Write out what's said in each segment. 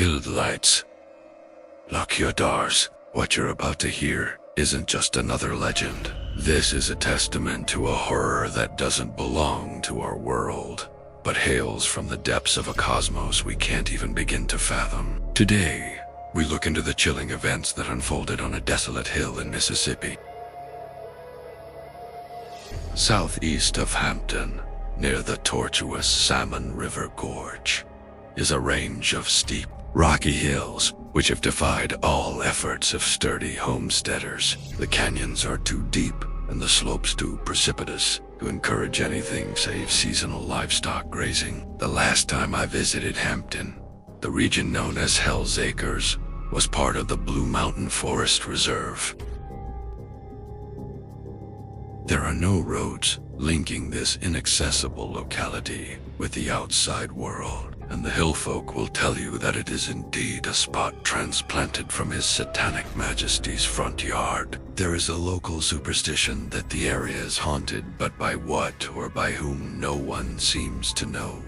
Kill the lights. Lock your doors. What you're about to hear isn't just another legend. This is a testament to a horror that doesn't belong to our world, but hails from the depths of a cosmos we can't even begin to fathom. Today, we look into the chilling events that unfolded on a desolate hill in Mississippi. Southeast of Hampton, near the tortuous Salmon River Gorge, is a range of steep, rocky hills which have defied all efforts of sturdy homesteaders. The canyons are too deep and the slopes too precipitous to encourage anything save seasonal livestock grazing. The last time I visited Hampton, the region known as Hell's Acres was part of the Blue Mountain Forest Reserve. There are no roads linking this inaccessible locality with the outside world, and the hill folk will tell you that it is indeed a spot transplanted from His Satanic Majesty's front yard. There is a local superstition that the area is haunted, but by what or by whom no one seems to know.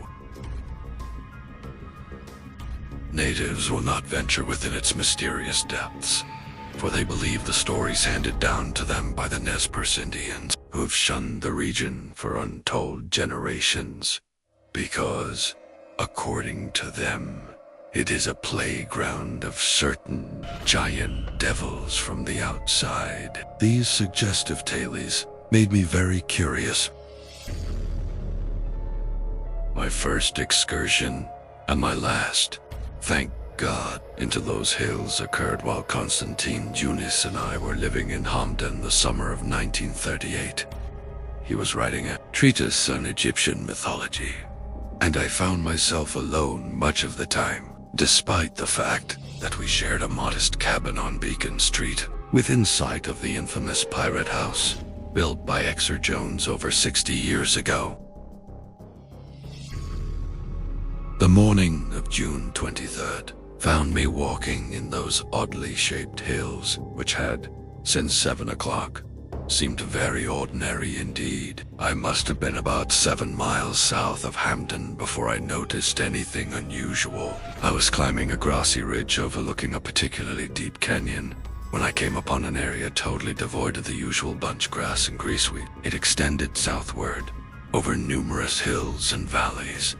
Natives will not venture within its mysterious depths, for they believe the stories handed down to them by the Nez Perce Indians, who have shunned the region for untold generations, because, according to them, it is a playground of certain giant devils from the outside. These suggestive tales made me very curious. My first excursion, and my last, thank God, into those hills occurred while Constantine Junis and I were living in Hamden the summer of 1938. He was writing a treatise on Egyptian mythology, and I found myself alone much of the time, despite the fact that we shared a modest cabin on Beacon Street, within sight of the infamous pirate house, built by Exer Jones over 60 years ago. The morning of June 23rd found me walking in those oddly shaped hills, which had, since 7 o'clock, seemed very ordinary indeed. I must have been about 7 miles south of Hampton before I noticed anything unusual. I was climbing a grassy ridge overlooking a particularly deep canyon when I came upon an area totally devoid of the usual bunch grass and greaseweed. It extended southward, over numerous hills and valleys.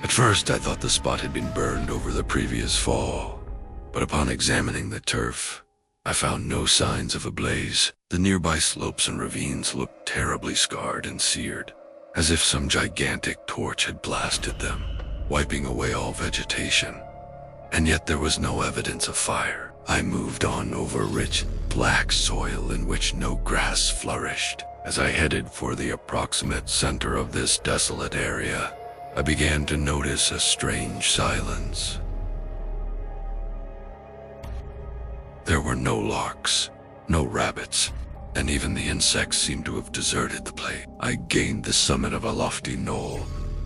At first, I thought the spot had been burned over the previous fall, but upon examining the turf, I found no signs of a blaze. The nearby slopes and ravines looked terribly scarred and seared, as if some gigantic torch had blasted them, wiping away all vegetation. And yet there was no evidence of fire. I moved on over rich, black soil in which no grass flourished. As I headed for the approximate center of this desolate area, I began to notice a strange silence. There were no larks, no rabbits, and even the insects seemed to have deserted the place. I gained the summit of a lofty knoll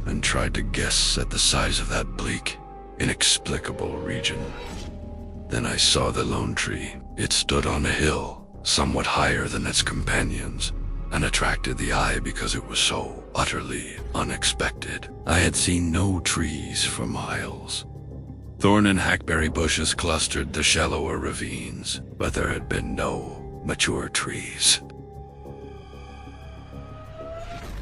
and tried to guess at the size of that bleak, inexplicable region. Then I saw the lone tree. It stood on a hill, somewhat higher than its companions, and attracted the eye because it was so utterly unexpected. I had seen no trees for miles. Thorn and hackberry bushes clustered the shallower ravines, but there had been no mature trees.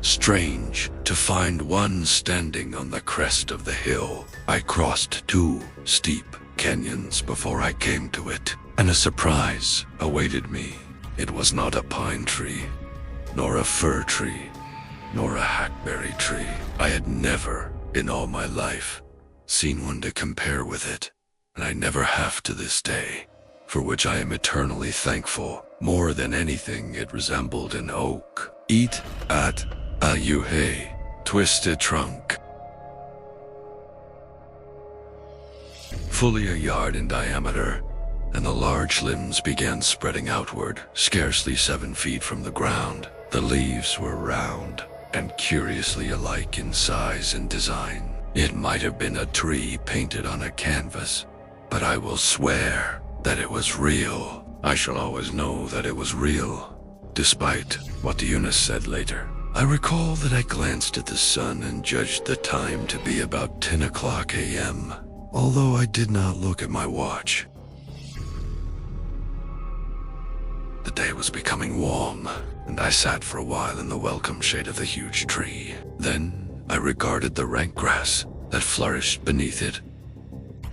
Strange to find one standing on the crest of the hill. I crossed 2 steep canyons before I came to it, and a surprise awaited me. It was not a pine tree, nor a fir tree, nor a hackberry tree. I had never, in all my life, seen one to compare with it, and I never have to this day, for which I am eternally thankful. More than anything, it resembled an oak. Eat at a yuhei, twisted trunk. Fully a yard in diameter, and the large limbs began spreading outward, scarcely 7 feet from the ground. The leaves were round and curiously alike in size and design. It might have been a tree painted on a canvas, but I will swear that it was real. I shall always know that it was real, despite what Eunice said later. I recall that I glanced at the sun and judged the time to be about 10 o'clock a.m., although I did not look at my watch. The day was becoming warm, and I sat for a while in the welcome shade of the huge tree. Then I regarded the rank grass that flourished beneath it.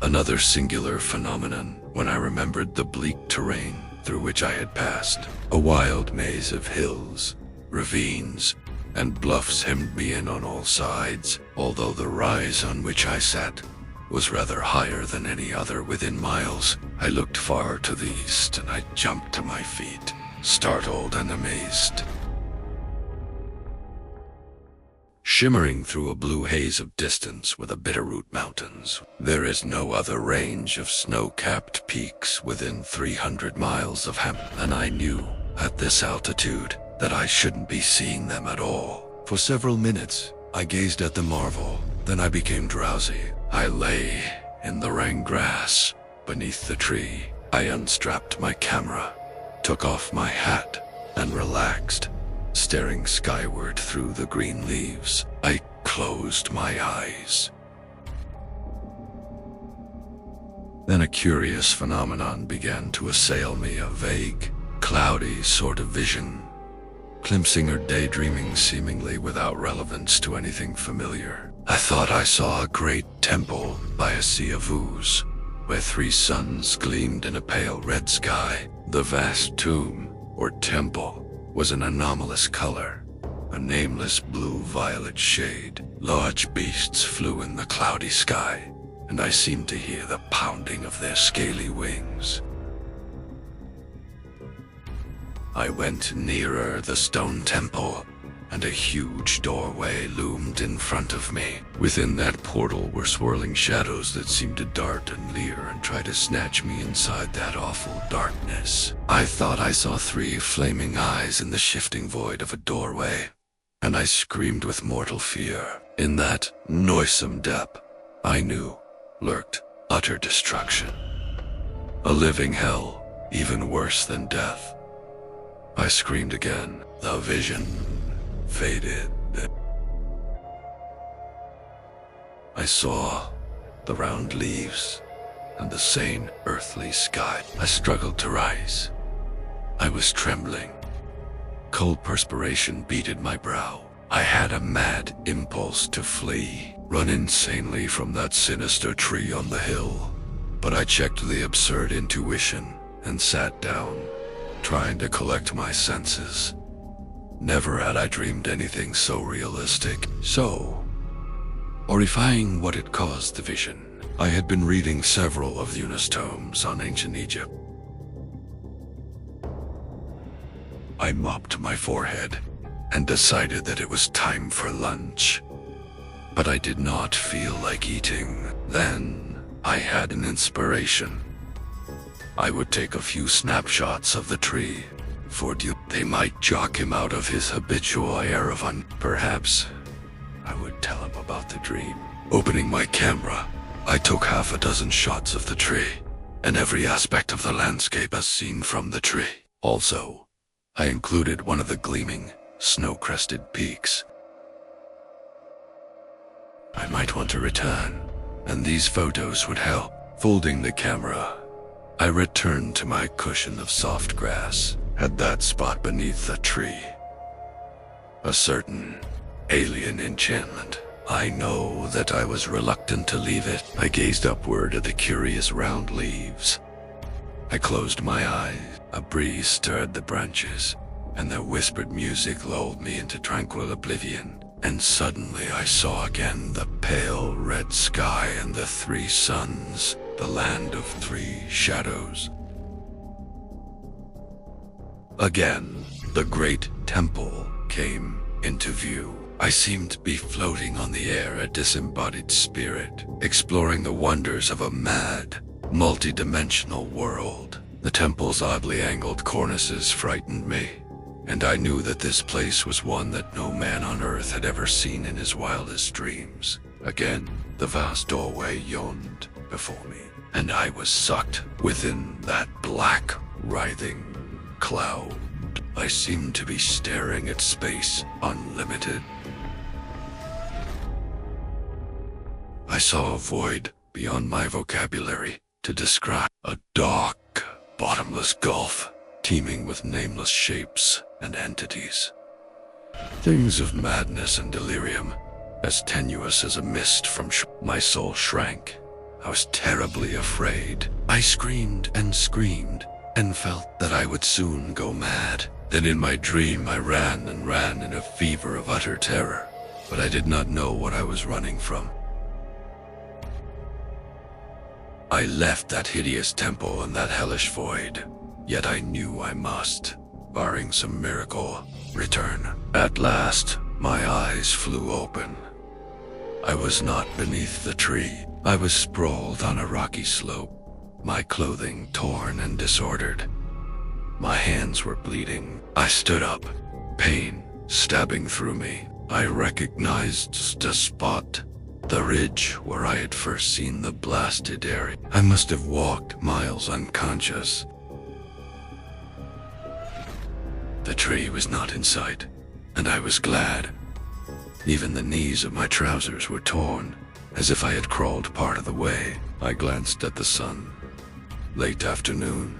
Another singular phenomenon when I remembered the bleak terrain through which I had passed. A wild maze of hills, ravines, and bluffs hemmed me in on all sides, although the rise on which I sat was rather higher than any other within miles. I looked far to the east, and I jumped to my feet, startled and amazed. Shimmering through a blue haze of distance were the Bitterroot Mountains. There is no other range of snow-capped peaks within 300 miles of Hampton, and I knew at this altitude that I shouldn't be seeing them at all. For several minutes, I gazed at the marvel. Then I became drowsy. I lay in the rank grass beneath the tree. I unstrapped my camera, took off my hat, and relaxed, staring skyward through the green leaves. I closed my eyes. Then a curious phenomenon began to assail me, a vague, cloudy sort of vision, glimpsing or daydreaming seemingly without relevance to anything familiar. I thought I saw a great temple by a sea of ooze, where 3 suns gleamed in a pale red sky. The vast tomb, or temple, was an anomalous color, a nameless blue-violet shade. Large beasts flew in the cloudy sky, and I seemed to hear the pounding of their scaly wings. I went nearer the stone temple, and a huge doorway loomed in front of me. Within that portal were swirling shadows that seemed to dart and leer and try to snatch me inside that awful darkness. I thought I saw 3 flaming eyes in the shifting void of a doorway, and I screamed with mortal fear. In that noisome depth, I knew, lurked utter destruction. A living hell, even worse than death. I screamed again. The vision faded. I saw the round leaves and the sane earthly sky. I struggled to rise. I was trembling. Cold perspiration beaded my brow. I had a mad impulse to flee, run insanely from that sinister tree on the hill. But I checked the absurd intuition and sat down, trying to collect my senses. Never had I dreamed anything so realistic, so horrifying what had caused the vision. I had been reading several of Yuna's tomes on ancient Egypt. I mopped my forehead and decided that it was time for lunch. But I did not feel like eating. Then I had an inspiration. I would take a few snapshots of the tree, for they might jock him out of his habitual air of perhaps I would tell him about the dream. Opening my camera, I took 6 shots of the tree, and every aspect of the landscape as seen from the tree. Also, I included one of the gleaming, snow-crested peaks. I might want to return, and these photos would help. Folding the camera, I returned to my cushion of soft grass at that spot beneath the tree. A certain alien enchantment. I know that I was reluctant to leave it. I gazed upward at the curious round leaves. I closed my eyes. A breeze stirred the branches, and their whispered music lulled me into tranquil oblivion. And suddenly I saw again the pale red sky and the 3 suns, the land of 3 shadows. Again, the great temple came into view. I seemed to be floating on the air, a disembodied spirit, exploring the wonders of a mad, multi-dimensional world. The temple's oddly angled cornices frightened me, and I knew that this place was one that no man on earth had ever seen in his wildest dreams. Again, the vast doorway yawned before me, and I was sucked within that black, writhing cloud. I seemed to be staring at space unlimited. I saw a void beyond my vocabulary to describe, a dark, bottomless gulf teeming with nameless shapes and entities. Things of madness and delirium, as tenuous as a mist from my soul shrank. I was terribly afraid. I screamed and felt that I would soon go mad. Then in my dream I ran and ran in a fever of utter terror, but I did not know what I was running from. I left that hideous temple and that hellish void, yet I knew I must, barring some miracle, return. At last, my eyes flew open. I was not beneath the tree. I was sprawled on a rocky slope, my clothing torn and disordered. My hands were bleeding. I stood up, pain stabbing through me. I recognized the spot, the ridge where I had first seen the blasted area. I must have walked miles unconscious. The tree was not in sight, and I was glad. Even the knees of my trousers were torn, as if I had crawled part of the way. I glanced at the sun. Late afternoon.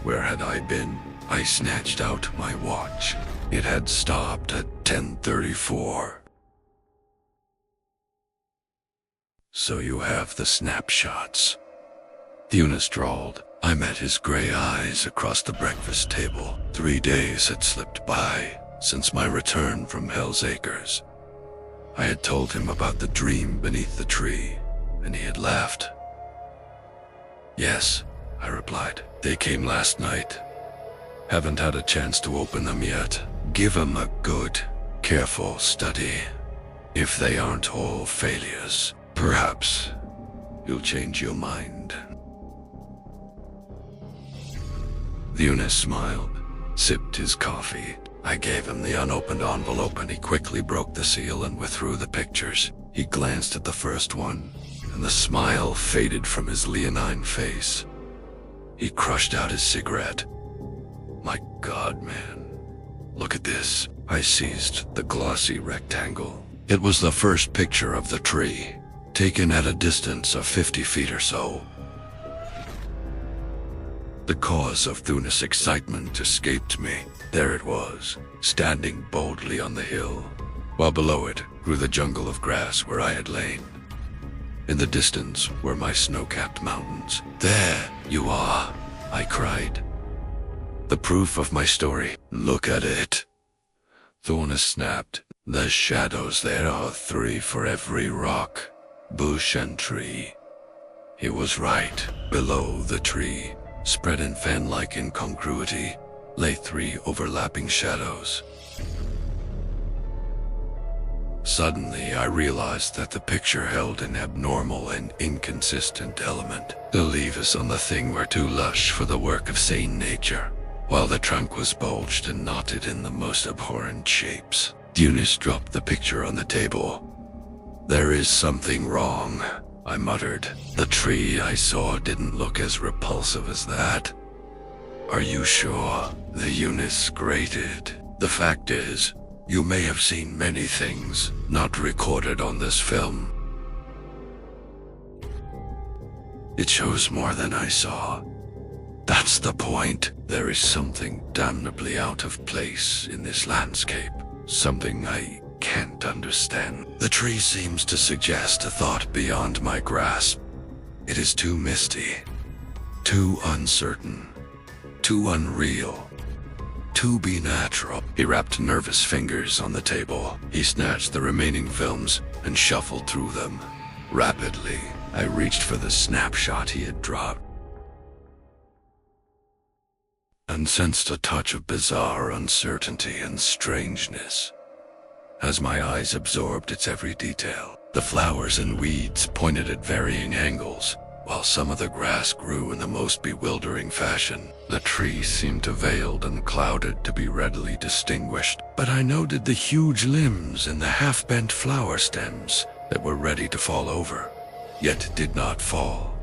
Where had I been? I snatched out my watch. It had stopped at 10:34. So you have the snapshots. Eunice drawled. I met his gray eyes across the breakfast table. 3 days had slipped by since my return from Hell's Acres. I had told him about the dream beneath the tree, and he had laughed. Yes, I replied. They came last night. Haven't had a chance to open them yet. Give them a good, careful study. If they aren't all failures, perhaps you'll change your mind. Eunice smiled, sipped his coffee. I gave him the unopened envelope and he quickly broke the seal and withdrew the pictures. He glanced at the first one, and the smile faded from his leonine face. He crushed out his cigarette. My God, man. Look at this. I seized the glossy rectangle. It was the first picture of the tree, taken at a distance of 50 feet or so. The cause of Thuna's excitement escaped me. There it was, standing boldly on the hill, while below it grew the jungle of grass where I had lain. In the distance were my snow-capped mountains. There you are, I cried. The proof of my story. Look at it. Thuna snapped. The shadows there are 3 for every rock, bush and tree. He was right. Below the tree, spread in fan-like incongruity, lay 3 overlapping shadows. Suddenly, I realized that the picture held an abnormal and inconsistent element. The leaves on the thing were too lush for the work of sane nature, while the trunk was bulged and knotted in the most abhorrent shapes. Eunice dropped the picture on the table. There is something wrong, I muttered. The tree I saw didn't look as repulsive as that. Are you sure? The Eunice grated. The fact is, you may have seen many things not recorded on this film. It shows more than I saw. That's the point. There is something damnably out of place in this landscape. Something I can't understand. The tree seems to suggest a thought beyond my grasp. It is too misty, too uncertain, too unreal, to be natural. He wrapped nervous fingers on the table. He snatched the remaining films and shuffled through them. Rapidly, I reached for the snapshot he had dropped, and sensed a touch of bizarre uncertainty and strangeness as my eyes absorbed its every detail. The flowers and weeds pointed at varying angles, while some of the grass grew in the most bewildering fashion. The trees seemed veiled and clouded to be readily distinguished, but I noted the huge limbs and the half-bent flower stems that were ready to fall over, yet did not fall.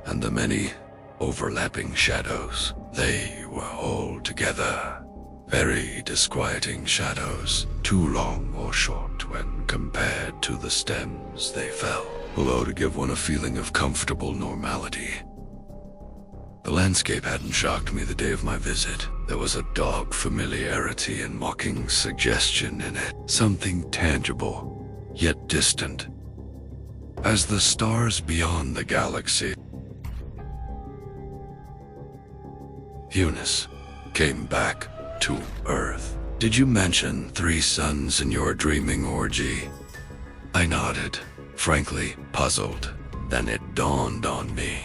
And the many overlapping shadows. They were all together. Very disquieting shadows, too long or short when compared to the stems they fell, although to give one a feeling of comfortable normality. The landscape hadn't shocked me the day of my visit. There was a dog familiarity and mocking suggestion in it, something tangible, yet distant. As the stars beyond the galaxy, Eunice came back to Earth. Did you mention 3 suns in your dreaming orgy? I nodded, frankly puzzled. Then it dawned on me.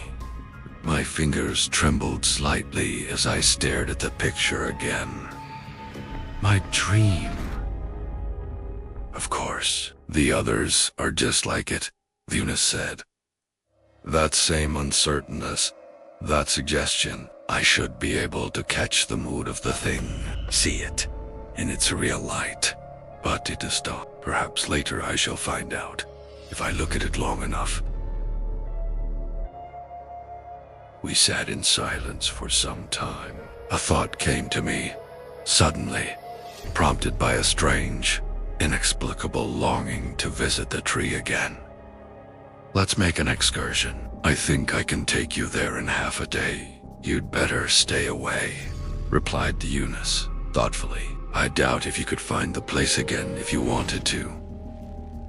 My fingers trembled slightly as I stared at the picture again. My dream. Of course, the others are just like it, Eunice said. That same uncertainness, that suggestion, I should be able to catch the mood of the thing, see it in its real light. But it is not. Perhaps later I shall find out, if I look at it long enough. We sat in silence for some time. A thought came to me, suddenly, prompted by a strange, inexplicable longing to visit the tree again. Let's make an excursion. I think I can take you there in half a day. You'd better stay away, replied the Eunice, thoughtfully. I doubt if you could find the place again if you wanted to.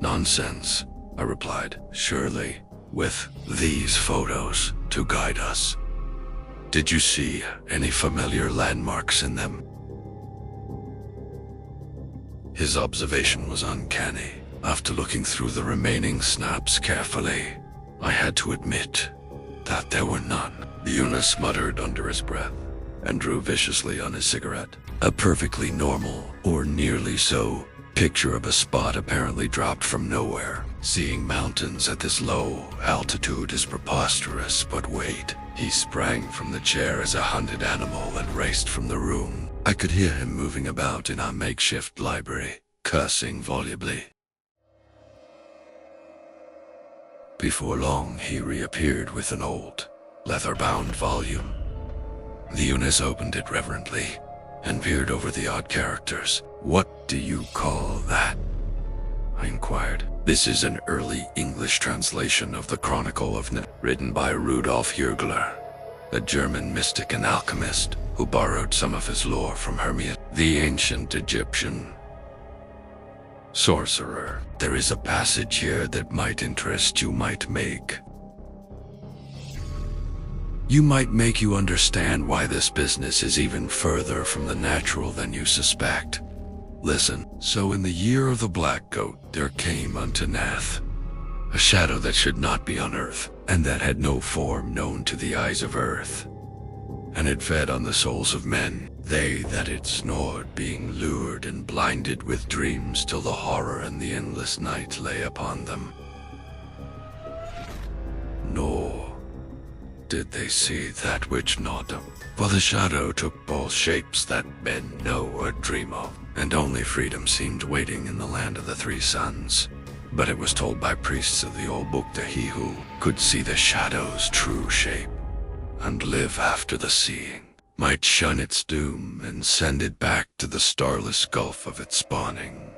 Nonsense, I replied, surely, with these photos to guide us. Did you see any familiar landmarks in them? His observation was uncanny. After looking through the remaining snaps carefully, I had to admit that there were none. The Eunice muttered under his breath and drew viciously on his cigarette. A perfectly normal, or nearly so, picture of a spot apparently dropped from nowhere. Seeing mountains at this low altitude is preposterous, but wait. He sprang from the chair as a hunted animal and raced from the room. I could hear him moving about in our makeshift library, cursing volubly. Before long, he reappeared with an old, leather-bound volume. The Eunice opened it reverently and peered over the odd characters. What do you call that? I inquired. This is an early English translation of the Chronicle of written by Rudolf Jürgler, a German mystic and alchemist who borrowed some of his lore from Hermes, the ancient Egyptian sorcerer. There is a passage here that might interest you, might make you understand why this business is even further from the natural than you suspect. Listen. So in the year of the black goat, there came unto Nath a shadow that should not be on earth, and that had no form known to the eyes of earth. And it fed on the souls of men, they that it snored, being lured and blinded with dreams till the horror and the endless night lay upon them. Nor did they see that which gnawed them, for the shadow took all shapes that men know or dream of, and only freedom seemed waiting in the land of the 3 suns. But it was told by priests of the old book that he who could see the shadow's true shape and live after the seeing might shun its doom and send it back to the starless gulf of its spawning.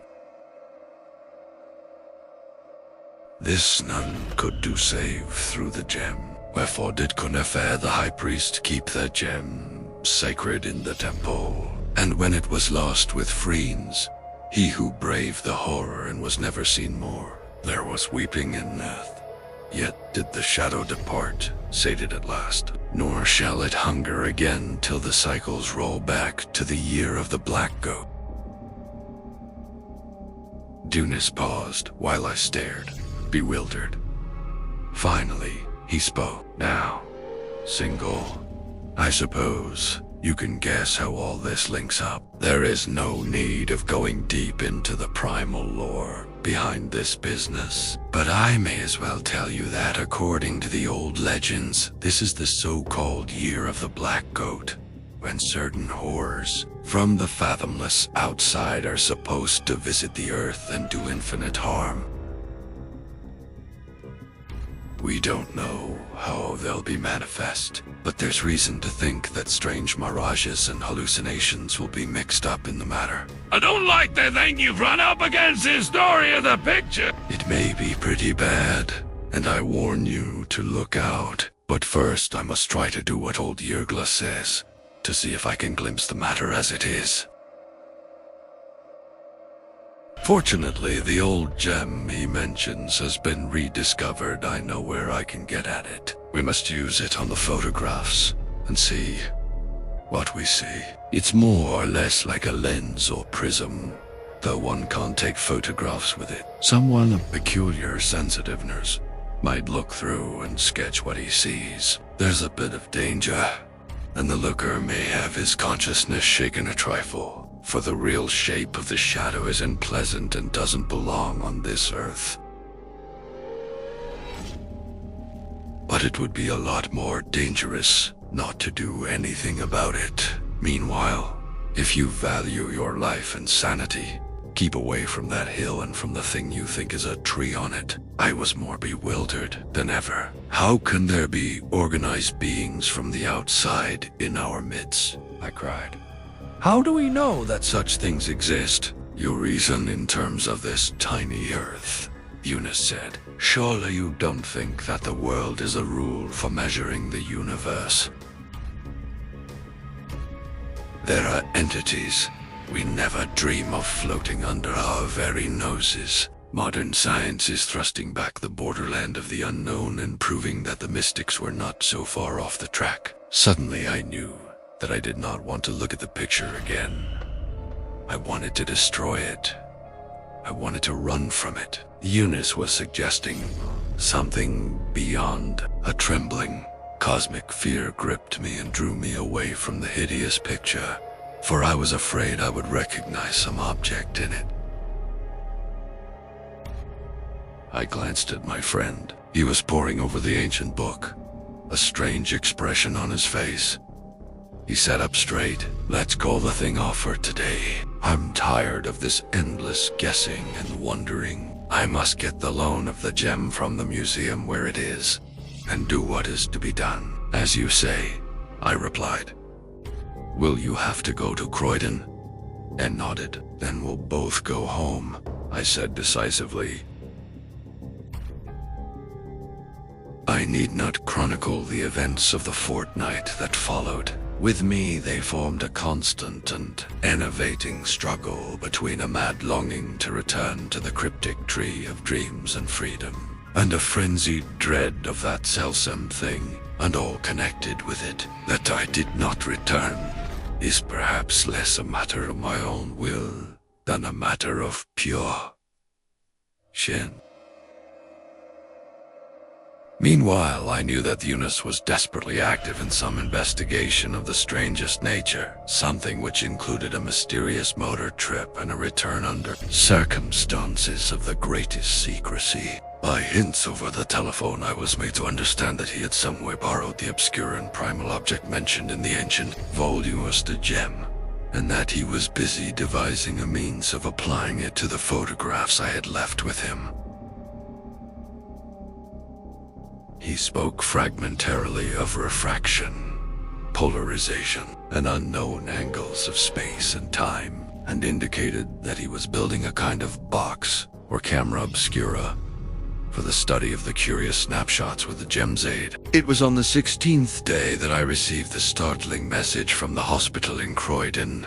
This none could do save through the gem. Wherefore did Cunefer the high priest keep that gem sacred in the temple. And when it was lost with Phrenes, he who braved the horror and was never seen more, there was weeping in Nath. Yet did the shadow depart, sated at last, nor shall it hunger again till the cycles roll back to the year of the black goat. Eunice paused while I stared, bewildered. Finally, he spoke. Now, single, I suppose you can guess how all this links up. There is no need of going deep into the primal lore behind this business, but I may as well tell you that according to the old legends, this is the so-called Year of the Black Goat, when certain horrors from the fathomless outside are supposed to visit the earth and do infinite harm. We don't know how they'll be manifest, but there's reason to think that strange mirages and hallucinations will be mixed up in the matter. I don't like the thing you've run up against the story of the picture. It may be pretty bad, and I warn you to look out. But first I must try to do what old Yergla says, to see if I can glimpse the matter as it is. Fortunately, the old gem he mentions has been rediscovered. I know where I can get at it. We must use it on the photographs and see what we see. It's more or less like a lens or prism, though one can't take photographs with it. Someone of peculiar sensitiveness might look through and sketch what he sees. There's a bit of danger, and the looker may have his consciousness shaken a trifle. For the real shape of the shadow is unpleasant and doesn't belong on this earth. But it would be a lot more dangerous not to do anything about it. Meanwhile, if you value your life and sanity, keep away from that hill and from the thing you think is a tree on it. I was more bewildered than ever. How can there be organized beings from the outside in our midst? I cried. How do we know that such things exist? You reason in terms of this tiny earth, Eunice said. Surely you don't think that the world is a rule for measuring the universe. There are entities we never dream of floating under our very noses. Modern science is thrusting back the borderland of the unknown and proving that the mystics were not so far off the track. Suddenly I knew that I did not want to look at the picture again. I wanted to destroy it. I wanted to run from it. Eunice was suggesting something beyond. A trembling, cosmic fear gripped me and drew me away from the hideous picture, for I was afraid I would recognize some object in it. I glanced at my friend. He was poring over the ancient book, a strange expression on his face. He sat up straight. Let's call the thing off for today. I'm tired of this endless guessing and wondering. I must get the loan of the gem from the museum where it is, and do what is to be done. As you say, I replied. Will you have to go to Croydon? And nodded. Then we'll both go home, I said decisively. I need not chronicle the events of the fortnight that followed. With me, they formed a constant and enervating struggle between a mad longing to return to the cryptic tree of dreams and freedom, and a frenzied dread of that selfsome thing, and all connected with it. That I did not return is perhaps less a matter of my own will than a matter of pure sin. Meanwhile, I knew that Eunice was desperately active in some investigation of the strangest nature, something which included a mysterious motor trip and a return under circumstances of the greatest secrecy. By hints over the telephone, I was made to understand that he had somewhere borrowed the obscure and primal object mentioned in the ancient volumes de gem, and that he was busy devising a means of applying it to the photographs I had left with him. He spoke fragmentarily of refraction, polarization, and unknown angles of space and time, and indicated that he was building a kind of box or camera obscura for the study of the curious snapshots with the gem's aid. It was on the 16th day that I received the startling message from the hospital in Croydon.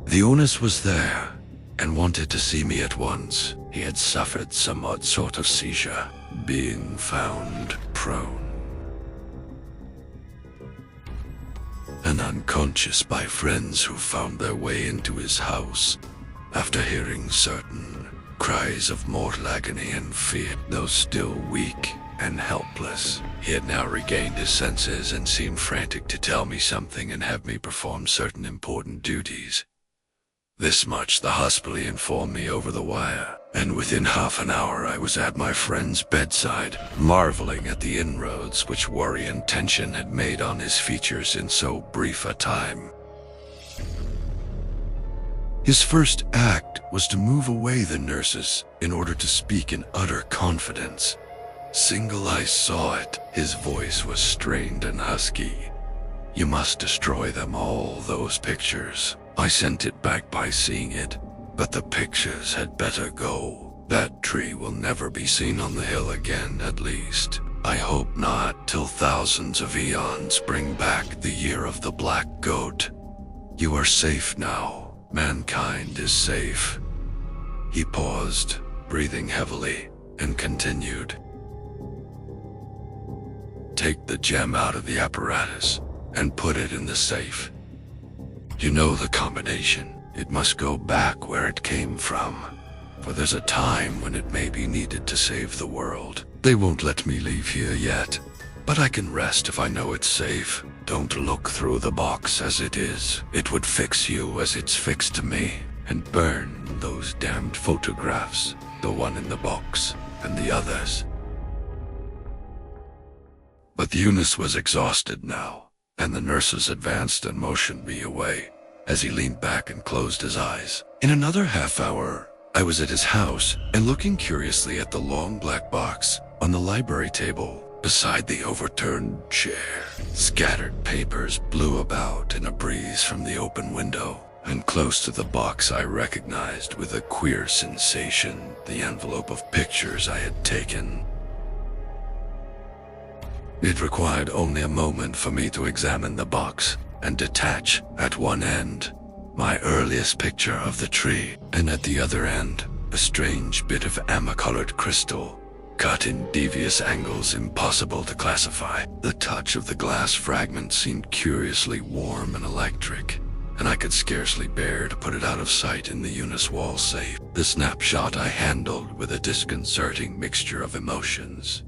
The Eunice was there and wanted to see me at once. He had suffered some odd sort of seizure, being found prone and unconscious by friends who found their way into his house after hearing certain cries of mortal agony and fear. Though still weak and helpless, he had now regained his senses and seemed frantic to tell me something and have me perform certain important duties. This much the hospital informed me over the wire, and within half an hour I was at my friend's bedside, marveling at the inroads which worry and tension had made on his features in so brief a time. His first act was to move away the nurses in order to speak in utter confidence, Single Eye saw it. His voice was strained and husky. You must destroy them all, those pictures. I sent it back by seeing it, but the pictures had better go. That tree will never be seen on the hill again, at least. I hope not, till thousands of eons bring back the year of the black goat. You are safe now. Mankind is safe. He paused, breathing heavily, and continued. Take the gem out of the apparatus and put it in the safe. You know the combination. It must go back where it came from, for there's a time when it may be needed to save the world. They won't let me leave here yet, but I can rest if I know it's safe. Don't look through the box as it is. It would fix you as it's fixed me, and burn those damned photographs, the one in the box and the others. But Eunice was exhausted now, and the nurses advanced and motioned me away as he leaned back and closed his eyes. In another half hour, I was at his house and looking curiously at the long black box on the library table beside the overturned chair. Scattered papers blew about in a breeze from the open window, and close to the box I recognized with a queer sensation the envelope of pictures I had taken. It required only a moment for me to examine the box and detach at one end my earliest picture of the tree, and at the other end a strange bit of amber-colored crystal cut in devious angles impossible to classify. The touch of the glass fragment seemed curiously warm and electric, and I could scarcely bear to put it out of sight in the Eunice wall safe. The snapshot I handled with a disconcerting mixture of emotions.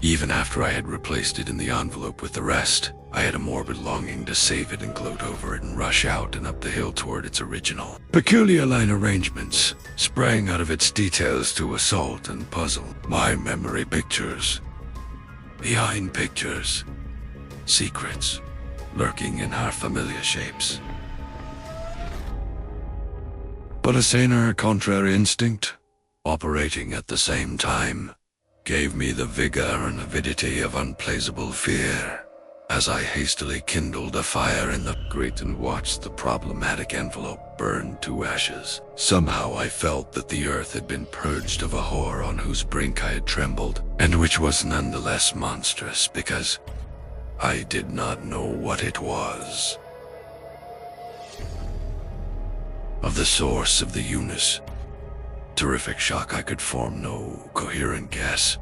Even after I had replaced it in the envelope with the rest, I had a morbid longing to save it and gloat over it and rush out and up the hill toward its original. Peculiar line arrangements sprang out of its details to assault and puzzle. My memory pictures. Behind pictures. Secrets lurking in our familiar shapes. But a saner, contrary instinct, operating at the same time, gave me the vigor and avidity of unplaceable fear as I hastily kindled a fire in the grate and watched the problematic envelope burn to ashes. Somehow I felt that the earth had been purged of a horror on whose brink I had trembled, and which was nonetheless monstrous because I did not know what it was. Of the source of the Eunice terrific shock, I could form no coherent guess,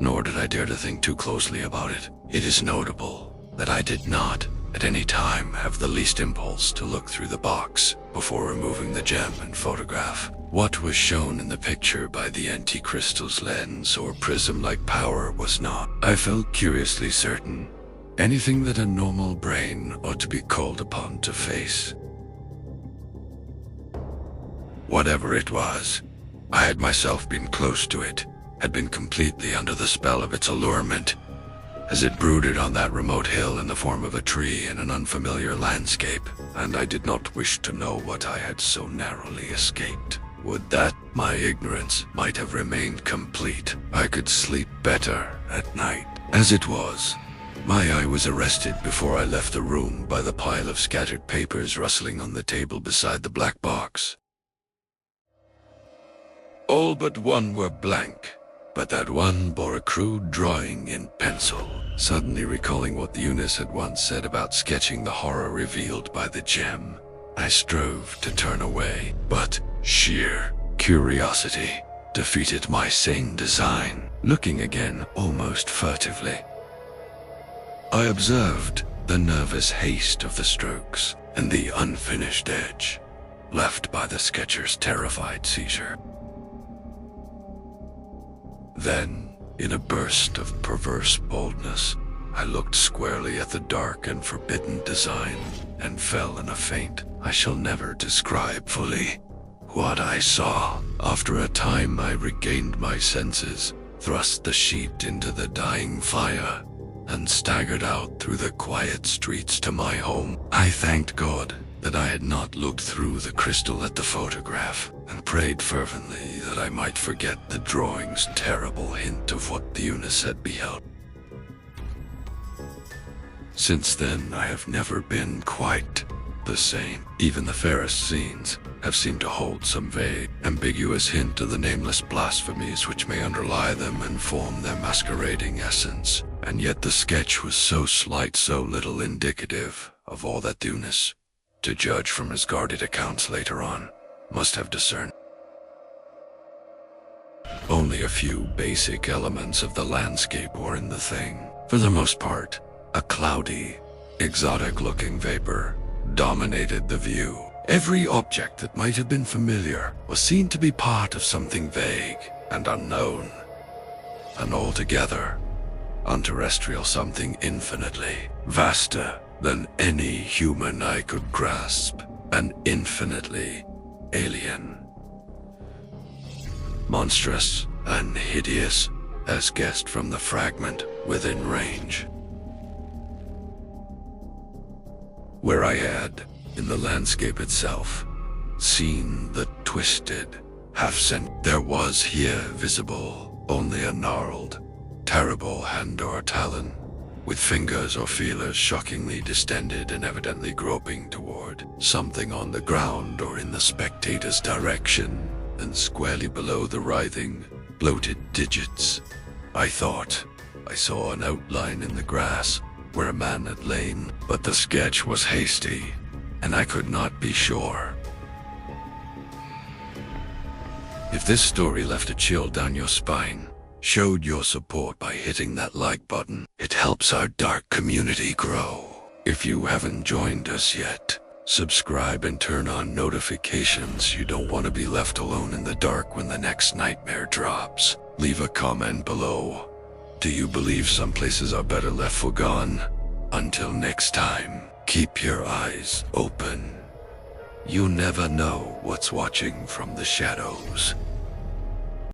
nor did I dare to think too closely about it. It is notable that I did not, at any time, have the least impulse to look through the box before removing the gem and photograph. What was shown in the picture by the anti-crystal's lens or prism-like power was not, I felt curiously certain, anything that a normal brain ought to be called upon to face. Whatever it was, I had myself been close to it, had been completely under the spell of its allurement, as it brooded on that remote hill in the form of a tree in an unfamiliar landscape, and I did not wish to know what I had so narrowly escaped. Would that my ignorance might have remained complete, I could sleep better at night. As it was, my eye was arrested before I left the room by the pile of scattered papers rustling on the table beside the black box. All but one were blank, but that one bore a crude drawing in pencil. Suddenly recalling what the Eunice had once said about sketching the horror revealed by the gem, I strove to turn away, but sheer curiosity defeated my sane design. Looking again almost furtively, I observed the nervous haste of the strokes and the unfinished edge left by the sketcher's terrified seizure. Then, in a burst of perverse boldness, I looked squarely at the dark and forbidden design and fell in a faint. I shall never describe fully what I saw. After a time I regained my senses, thrust the sheet into the dying fire, and staggered out through the quiet streets to my home. I thanked God that I had not looked through the crystal at the photograph. and prayed fervently that I might forget the drawing's terrible hint of what the Eunice had beheld. Since then, I have never been quite the same. Even the fairest scenes have seemed to hold some vague, ambiguous hint of the nameless blasphemies which may underlie them and form their masquerading essence. And yet the sketch was so slight, so little indicative of all that Eunice, to judge from his guarded accounts later on, must have discerned. Only a few basic elements of the landscape were in the thing. For the most part, a cloudy, exotic-looking vapor dominated the view. Every object that might have been familiar was seen to be part of something vague and unknown, and altogether unterrestrial, something infinitely vaster than any human eye could grasp, and infinitely alien. Monstrous and hideous as guessed from the fragment within range. Where I had, in the landscape itself, seen the twisted, half-cent, there was here visible only a gnarled, terrible hand or talon, with fingers or feelers shockingly distended and evidently groping toward something on the ground or in the spectator's direction, and squarely below the writhing, bloated digits, I thought I saw an outline in the grass where a man had lain, but the sketch was hasty, and I could not be sure. If this story left a chill down your spine, showed your support by hitting that like button, it helps our dark community grow. If you haven't joined us yet, subscribe and turn on notifications. You don't want to be left alone in the dark when the next nightmare drops. Leave a comment below. Do you believe some places are better left forgone? Until next time, keep your eyes open. You never know what's watching from the shadows.